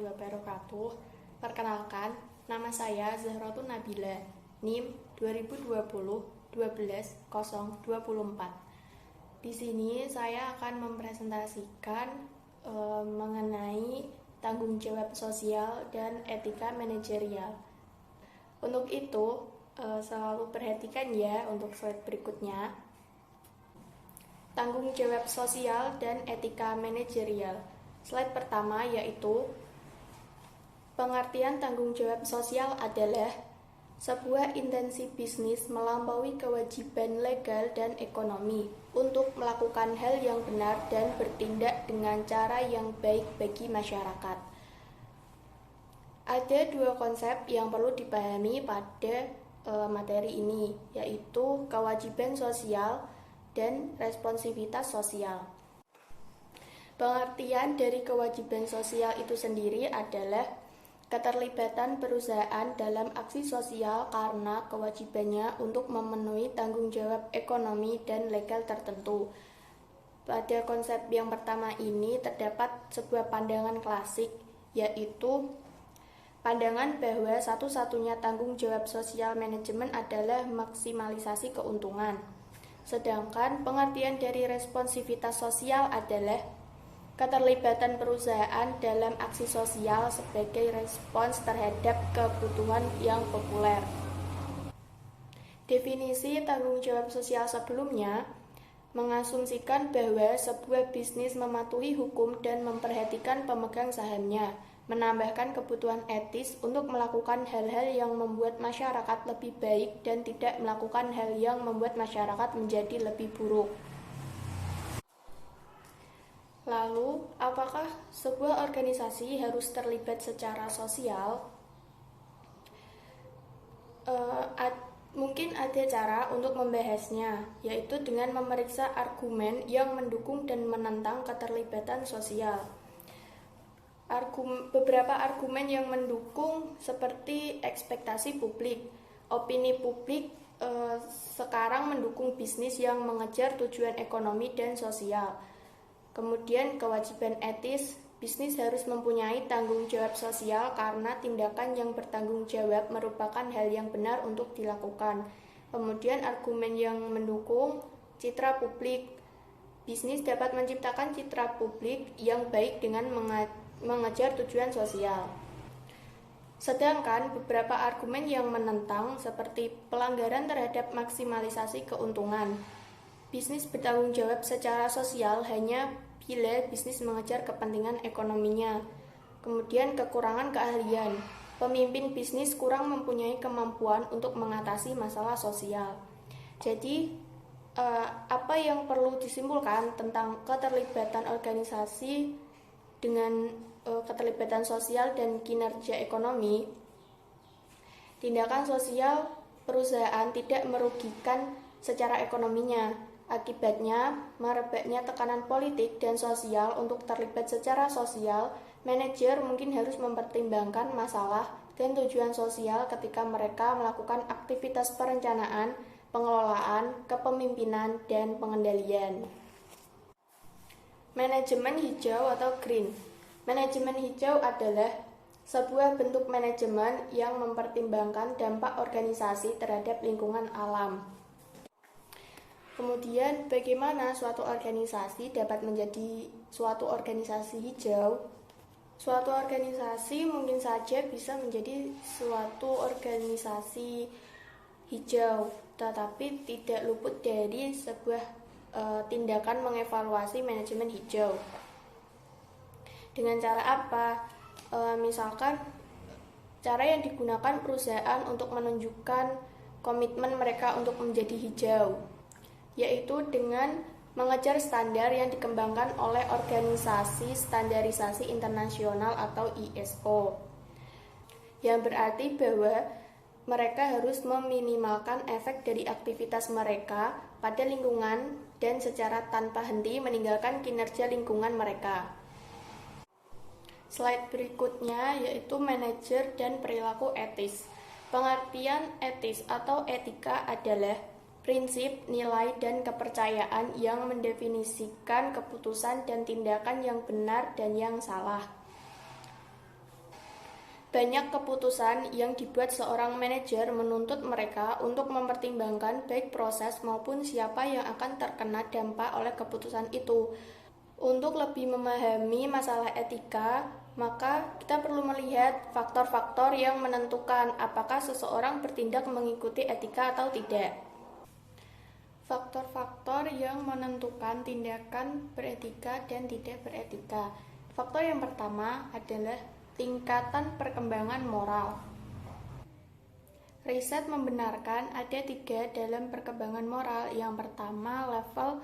wabarakatuh. Perkenalkan, nama saya Zahratun Nabila, NIM 2020-12-024. Di sini saya akan mempresentasikan mengenai tanggung jawab sosial dan etika manajerial. Untuk itu, selalu perhatikan ya untuk slide berikutnya. Tanggung jawab sosial dan etika manajerial. Slide pertama yaitu pengertian tanggung jawab sosial adalah sebuah intensi bisnis melampaui kewajiban legal dan ekonomi untuk melakukan hal yang benar dan bertindak dengan cara yang baik bagi masyarakat. Ada dua konsep yang perlu dipahami pada materi ini, yaitu kewajiban sosial dan responsivitas sosial. Pengertian dari kewajiban sosial itu sendiri adalah keterlibatan perusahaan dalam aksi sosial karena kewajibannya untuk memenuhi tanggung jawab ekonomi dan legal tertentu. Pada konsep yang pertama ini terdapat sebuah pandangan klasik, yaitu pandangan bahwa satu-satunya tanggung jawab sosial manajemen adalah maksimalisasi keuntungan. Sedangkan pengertian dari responsivitas sosial adalah keterlibatan perusahaan dalam aksi sosial sebagai respons terhadap kebutuhan yang populer. Definisi tanggung jawab sosial sebelumnya mengasumsikan bahwa sebuah bisnis mematuhi hukum dan memperhatikan pemegang sahamnya, menambahkan kebutuhan etis untuk melakukan hal-hal yang membuat masyarakat lebih baik dan tidak melakukan hal yang membuat masyarakat menjadi lebih buruk. Lalu, apakah sebuah organisasi harus terlibat secara sosial? Mungkin ada cara untuk membahasnya, yaitu dengan memeriksa argumen yang mendukung dan menentang keterlibatan sosial. Beberapa argumen yang mendukung seperti ekspektasi publik. Opini publik sekarang mendukung bisnis yang mengejar tujuan ekonomi dan sosial. Kemudian kewajiban etis, bisnis harus mempunyai tanggung jawab sosial karena tindakan yang bertanggung jawab merupakan hal yang benar untuk dilakukan. Kemudian argumen yang mendukung citra publik, bisnis dapat menciptakan citra publik yang baik dengan mengejar tujuan sosial. Sedangkan beberapa argumen yang menentang seperti pelanggaran terhadap maksimalisasi keuntungan. Bisnis bertanggung jawab secara sosial hanya bila bisnis mengejar kepentingan ekonominya. Kemudian kekurangan keahlian. Pemimpin bisnis kurang mempunyai kemampuan untuk mengatasi masalah sosial. Jadi, apa yang perlu disimpulkan tentang keterlibatan organisasi dengan keterlibatan sosial dan kinerja ekonomi? Tindakan sosial perusahaan tidak merugikan secara ekonominya. Akibatnya, merebaknya tekanan politik dan sosial untuk terlibat secara sosial, manajer mungkin harus mempertimbangkan masalah dan tujuan sosial ketika mereka melakukan aktivitas perencanaan, pengelolaan, kepemimpinan, dan pengendalian. Manajemen hijau atau green. Manajemen hijau adalah sebuah bentuk manajemen yang mempertimbangkan dampak organisasi terhadap lingkungan alam. Kemudian, bagaimana suatu organisasi dapat menjadi suatu organisasi hijau? Suatu organisasi mungkin saja bisa menjadi suatu organisasi hijau, tetapi tidak luput dari sebuah tindakan mengevaluasi manajemen hijau. Dengan cara apa? Misalkan, cara yang digunakan perusahaan untuk menunjukkan komitmen mereka untuk menjadi hijau, yaitu dengan mengejar standar yang dikembangkan oleh Organisasi Standarisasi Internasional atau ISO, yang berarti bahwa mereka harus meminimalkan efek dari aktivitas mereka pada lingkungan dan secara tanpa henti meninggalkan kinerja lingkungan mereka. Slide berikutnya yaitu manajer dan perilaku etis. Pengertian etis atau etika adalah prinsip, nilai, dan kepercayaan yang mendefinisikan keputusan dan tindakan yang benar dan yang salah. Banyak keputusan yang dibuat seorang manajer menuntut mereka untuk mempertimbangkan baik proses maupun siapa yang akan terkena dampak oleh keputusan itu. Untuk lebih memahami masalah etika, maka kita perlu melihat faktor-faktor yang menentukan apakah seseorang bertindak mengikuti etika atau tidak. Faktor-faktor yang menentukan tindakan beretika dan tidak beretika. Faktor yang pertama adalah tingkatan perkembangan moral. Riset membenarkan ada 3 dalam perkembangan moral. Yang pertama level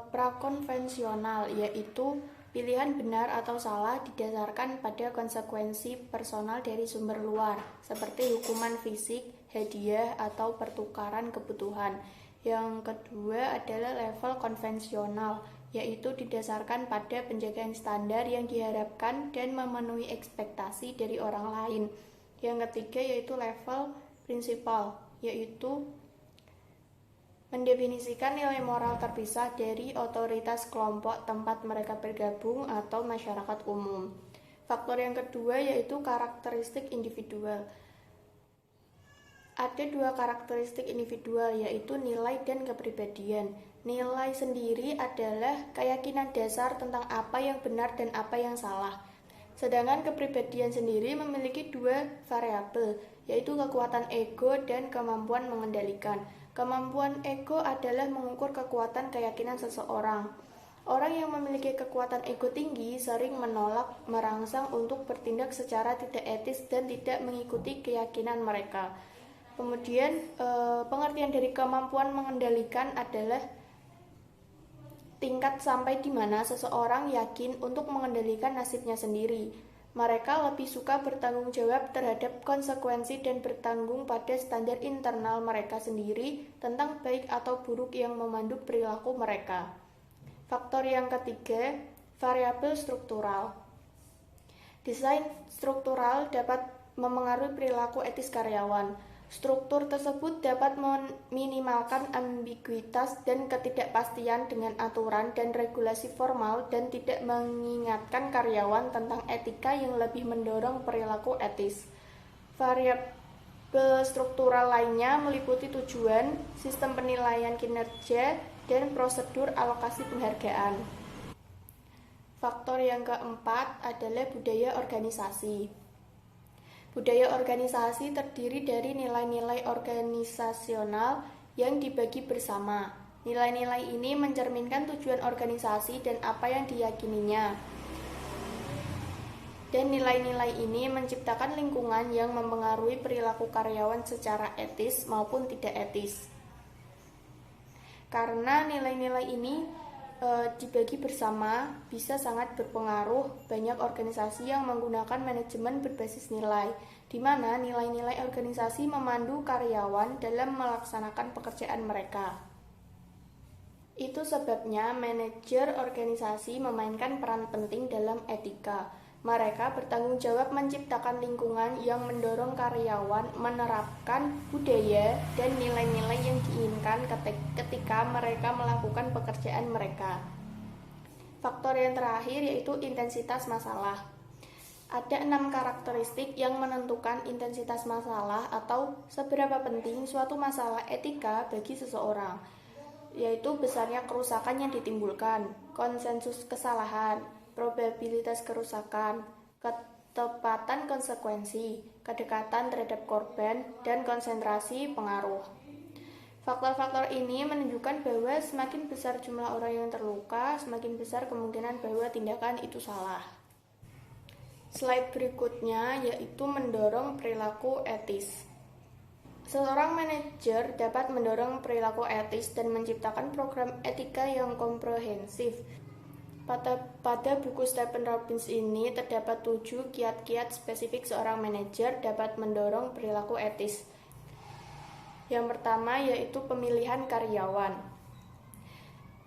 prakonvensional, yaitu pilihan benar atau salah didasarkan pada konsekuensi personal dari sumber luar, seperti hukuman fisik, hadiah, atau pertukaran kebutuhan. Yang kedua adalah level konvensional, yaitu didasarkan pada penjagaan standar yang diharapkan dan memenuhi ekspektasi dari orang lain. Yang ketiga yaitu level prinsipal, yaitu mendefinisikan nilai moral terpisah dari otoritas kelompok tempat mereka bergabung atau masyarakat umum. Faktor yang kedua yaitu karakteristik individual. Ada 2 karakteristik individual, yaitu nilai dan kepribadian. Nilai sendiri adalah keyakinan dasar tentang apa yang benar dan apa yang salah. Sedangkan kepribadian sendiri memiliki 2 variabel, yaitu kekuatan ego dan kemampuan mengendalikan. Kemampuan ego adalah mengukur kekuatan keyakinan seseorang. Orang yang memiliki kekuatan ego tinggi sering menolak, merangsang untuk bertindak secara tidak etis dan tidak mengikuti keyakinan mereka. Kemudian pengertian dari kemampuan mengendalikan adalah tingkat sampai di mana seseorang yakin untuk mengendalikan nasibnya sendiri. Mereka lebih suka bertanggung jawab terhadap konsekuensi dan bertanggung pada standar internal mereka sendiri tentang baik atau buruk yang memandu perilaku mereka. Faktor yang ketiga, variabel struktural. Desain struktural dapat memengaruhi perilaku etis karyawan. Struktur tersebut dapat meminimalkan ambiguitas dan ketidakpastian dengan aturan dan regulasi formal dan tidak mengingatkan karyawan tentang etika yang lebih mendorong perilaku etis. Variabel struktural lainnya meliputi tujuan, sistem penilaian kinerja, dan prosedur alokasi penghargaan. Faktor yang keempat adalah budaya organisasi. Budaya organisasi terdiri dari nilai-nilai organisasional yang dibagi bersama. Nilai-nilai ini mencerminkan tujuan organisasi dan apa yang diyakininya. Dan nilai-nilai ini menciptakan lingkungan yang mempengaruhi perilaku karyawan secara etis maupun tidak etis. Karena nilai-nilai ini dibagi bersama, bisa sangat berpengaruh. Banyak organisasi yang menggunakan manajemen berbasis nilai, di mana nilai-nilai organisasi memandu karyawan dalam melaksanakan pekerjaan mereka. Itu sebabnya manajer organisasi memainkan peran penting dalam etika. Mereka bertanggung jawab menciptakan lingkungan yang mendorong karyawan menerapkan budaya dan nilai-nilai yang diinginkan ketika mereka melakukan pekerjaan mereka. Faktor yang terakhir yaitu intensitas masalah. Ada 6 karakteristik yang menentukan intensitas masalah atau seberapa penting suatu masalah etika bagi seseorang, yaitu besarnya kerusakan yang ditimbulkan, konsensus kesalahan, probabilitas kerusakan, ketepatan konsekuensi, kedekatan terhadap korban, dan konsentrasi pengaruh. Faktor-faktor ini menunjukkan bahwa semakin besar jumlah orang yang terluka, semakin besar kemungkinan bahwa tindakan itu salah. Slide berikutnya yaitu mendorong perilaku etis. Seorang manajer dapat mendorong perilaku etis dan menciptakan program etika yang komprehensif. Pada buku Stephen Robbins ini terdapat 7 kiat-kiat spesifik seorang manajer dapat mendorong perilaku etis. Yang pertama yaitu pemilihan karyawan.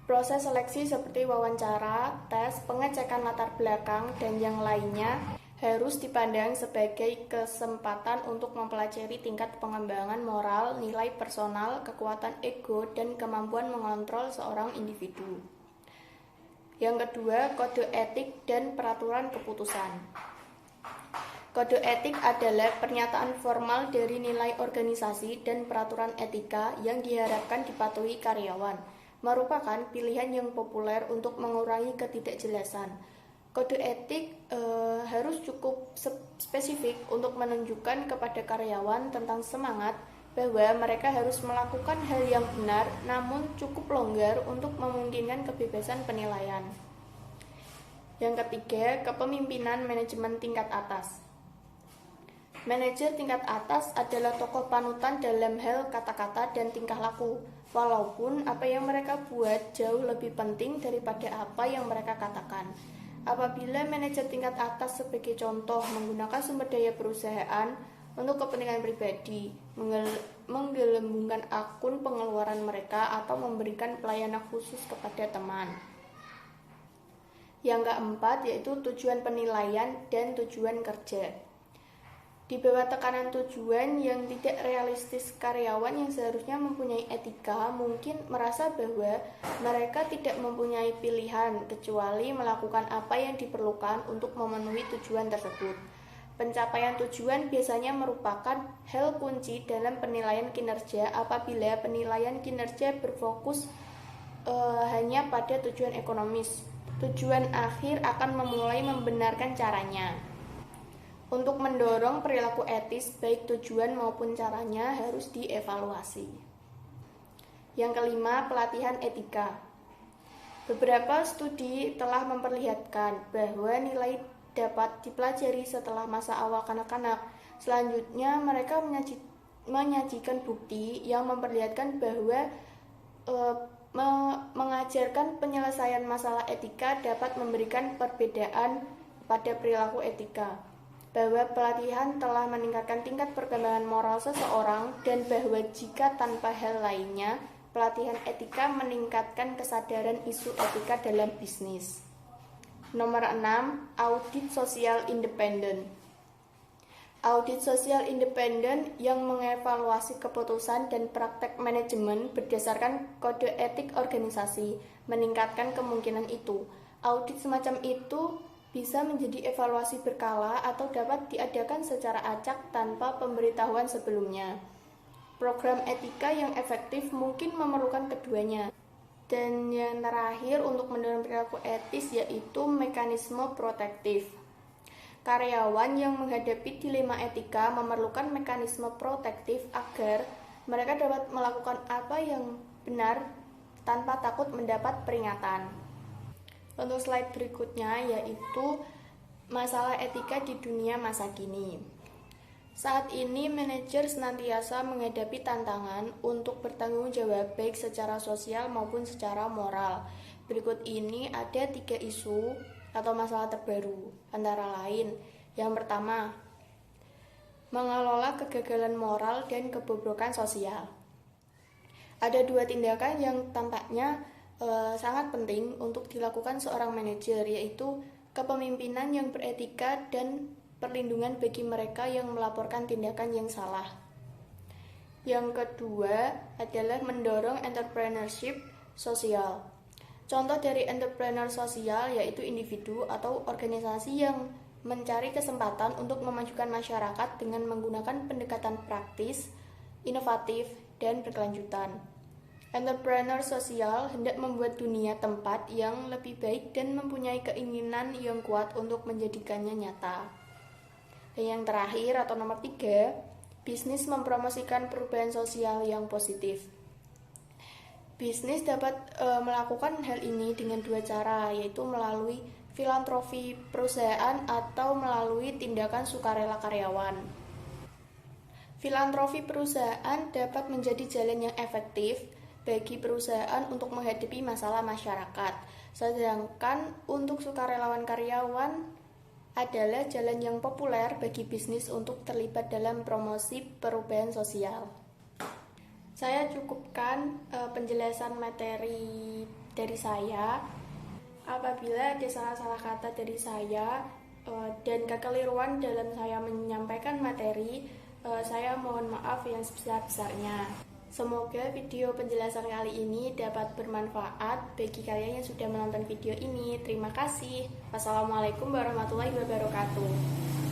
Proses seleksi seperti wawancara, tes, pengecekan latar belakang, dan yang lainnya harus dipandang sebagai kesempatan untuk mempelajari tingkat pengembangan moral, nilai personal, kekuatan ego, dan kemampuan mengontrol seorang individu. Yang kedua, kode etik dan peraturan keputusan. Kode etik adalah pernyataan formal dari nilai organisasi dan peraturan etika yang diharapkan dipatuhi karyawan, merupakan pilihan yang populer untuk mengurangi ketidakjelasan. Kode etik harus cukup spesifik untuk menunjukkan kepada karyawan tentang semangat bahwa mereka harus melakukan hal yang benar, namun cukup longgar untuk memungkinkan kebebasan penilaian. Yang ketiga, kepemimpinan manajemen tingkat atas. Manajer tingkat atas adalah tokoh panutan dalam hal kata-kata dan tingkah laku, walaupun apa yang mereka buat jauh lebih penting daripada apa yang mereka katakan. Apabila manajer tingkat atas sebagai contoh menggunakan sumber daya perusahaan untuk kepentingan pribadi, menggelembungkan akun pengeluaran mereka atau memberikan pelayanan khusus kepada teman. Yang keempat yaitu tujuan penilaian dan tujuan kerja. Di bawah tekanan tujuan yang tidak realistis, karyawan yang seharusnya mempunyai etika mungkin merasa bahwa mereka tidak mempunyai pilihan kecuali melakukan apa yang diperlukan untuk memenuhi tujuan tersebut. Pencapaian tujuan biasanya merupakan hal kunci dalam penilaian kinerja apabila penilaian kinerja berfokus hanya pada tujuan ekonomis. Tujuan akhir akan memulai membenarkan caranya. Untuk mendorong perilaku etis, baik tujuan maupun caranya harus dievaluasi. Yang kelima, pelatihan etika. Beberapa studi telah memperlihatkan bahwa nilai dapat dipelajari setelah masa awal kanak-kanak. Selanjutnya, mereka menyajikan bukti yang memperlihatkan bahwa mengajarkan penyelesaian masalah etika dapat memberikan perbedaan pada perilaku etika, bahwa pelatihan telah meningkatkan tingkat perkembangan moral seseorang, dan bahwa jika tanpa hal lainnya, pelatihan etika meningkatkan kesadaran isu etika dalam bisnis. Nomor 6, audit sosial independen. Audit sosial independen yang mengevaluasi keputusan dan praktek manajemen berdasarkan kode etik organisasi meningkatkan kemungkinan itu. Audit semacam itu bisa menjadi evaluasi berkala atau dapat diadakan secara acak tanpa pemberitahuan sebelumnya. Program etika yang efektif mungkin memerlukan keduanya. Dan yang terakhir untuk mendorong perilaku etis yaitu mekanisme protektif. Karyawan yang menghadapi dilema etika memerlukan mekanisme protektif agar mereka dapat melakukan apa yang benar tanpa takut mendapat peringatan. Untuk slide berikutnya yaitu masalah etika di dunia masa kini. Saat ini manajer senantiasa menghadapi tantangan untuk bertanggung jawab baik secara sosial maupun secara moral. Berikut ini ada 3 isu atau masalah terbaru, antara lain. Yang pertama, mengelola kegagalan moral dan kebobrokan sosial. Ada 2 tindakan yang tampaknya sangat penting untuk dilakukan seorang manajer, yaitu kepemimpinan yang beretika dan perlindungan bagi mereka yang melaporkan tindakan yang salah. Yang kedua adalah mendorong entrepreneurship sosial. Contoh dari entrepreneur sosial yaitu individu atau organisasi yang mencari kesempatan untuk memajukan masyarakat dengan menggunakan pendekatan praktis, inovatif, dan berkelanjutan. Entrepreneur sosial hendak membuat dunia tempat yang lebih baik dan mempunyai keinginan yang kuat untuk menjadikannya nyata. Dan yang terakhir atau nomor 3, bisnis mempromosikan perubahan sosial yang positif. Bisnis dapat melakukan hal ini dengan 2 cara, yaitu melalui filantropi perusahaan atau melalui tindakan sukarela karyawan. Filantropi perusahaan dapat menjadi jalan yang efektif bagi perusahaan untuk menghadapi masalah masyarakat, sedangkan untuk sukarelawan karyawan adalah jalan yang populer bagi bisnis untuk terlibat dalam promosi perubahan sosial. Saya cukupkan penjelasan materi dari saya. Apabila ada salah-salah kata dari saya dan kekeliruan dalam saya menyampaikan materi, saya mohon maaf yang sebesar-besarnya. Semoga video penjelasan kali ini dapat bermanfaat bagi kalian yang sudah menonton video ini. Terima kasih. Wassalamualaikum warahmatullahi wabarakatuh.